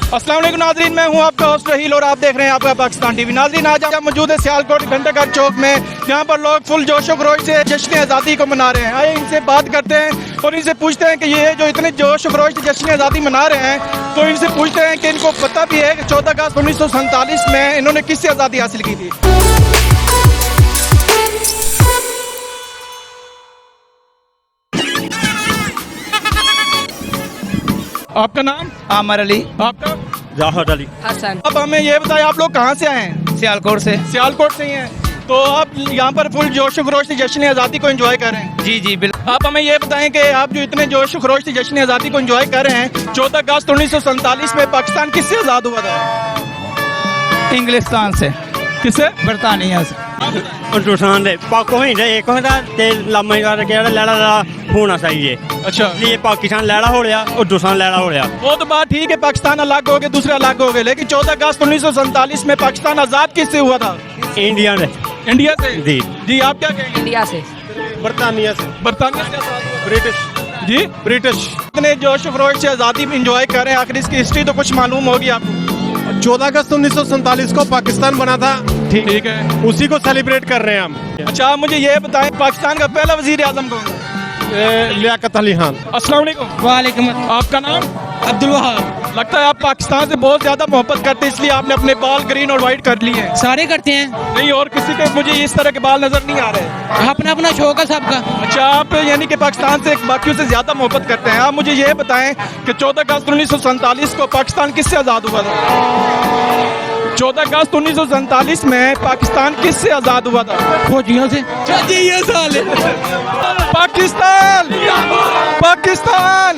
अस्सलाम वालेकुम नाज़रीन, मैं हूं आपका होस्ट रहील और आप देख रहे हैं आपका पाकिस्तान टीवी। नाज़रीन, आज हम मौजूद है सियालकोट घंटाघर चौक में, जहां पर लोग फुल जोशो खरोश से जश्न आज़ादी को मना रहे हैं। आइए इनसे बात करते हैं और इनसे पूछते हैं कि ये जो इतने जोश खरोश से जश्न आज़ादी मना रहे हैं, तो इनसे पूछते हैं कि इनको पता भी है कि 14 अगस्त 1947 में इन्होंने किससे आज़ादी हासिल की थी। आपका नाम? आमर अली। आपका? जाहद अली। हसन। अब हमें ये बताएं, आप लोग कहाँ से आए हैं? सियालकोट से। सियालकोट से ही हैं। तो आप यहाँ पर फुल जोश खरोश से जश्न आज़ादी को एंजॉय कर रहे हैं? जी जी बिल्कुल। आप हमें ये बताएं कि आप जो इतने जोश खरोश से जश्न आज़ादी को एंजॉय कर रहे हैं, 14 अगस्त 1947 में पाकिस्तान किससे आज़ाद हुआ था? इंग्लिस्तान से। किससे? बरतानिया से। हिंदुस्तान दे पाको ही एक होता ते लम्मा केड़ा लड़ा होना चाहिए। अच्छा, ये पाकिस्तान लड़ा हो रहा और हिंदुस्तान लड़ा हो रहा। वो तो बात ठीक है, पाकिस्तान अलग हो गए, दूसरे अलग हो गए, लेकिन 14 अगस्त 1947 में पाकिस्तान आज़ाद किससे हुआ था? इंडिया ने। इंडिया से? जी जी, आप क्या कहेंगे? इंडिया से। बरतानिया से। बरतानिया से आज़ाद हुआ। ब्रिटिश। जी, ब्रिटिश। इतने जोश खरोश से आज़ादी एंजॉय कर रहे हैं, आखिर इसकी हिस्ट्री तो कुछ मालूम होगी आपको? 14 अगस्त 1947 को पाकिस्तान बना था, ठीक है, उसी को सेलिब्रेट कर रहे हैं हम। अच्छा, आप मुझे ये बताएं, पाकिस्तान का पहला वजीर आजम कौन है? लियाकत अली खान। अस्सलाम वालेकुम। वालेकुम। आपका नाम? अब्दुल वहाब। लगता है आप पाकिस्तान से बहुत ज्यादा मोहब्बत करते हैं, इसलिए आपने अपने बाल ग्रीन और व्हाइट कर लिए हैं। सारे करते हैं। नहीं, और किसी के मुझे इस तरह के बाल नजर नहीं आ रहे। अपना अपना शौक है सबका। अच्छा, आप यानी कि पाकिस्तान से बाकियों से ज्यादा मोहब्बत करते हैं। आप मुझे ये बताएं कि 14 अगस्त 1947 को पाकिस्तान किससे आजाद हुआ था? 14 अगस्त 1947 में पाकिस्तान किससे आजाद हुआ था? फौजियों से। ये साल पाकिस्तान, पाकिस्तान।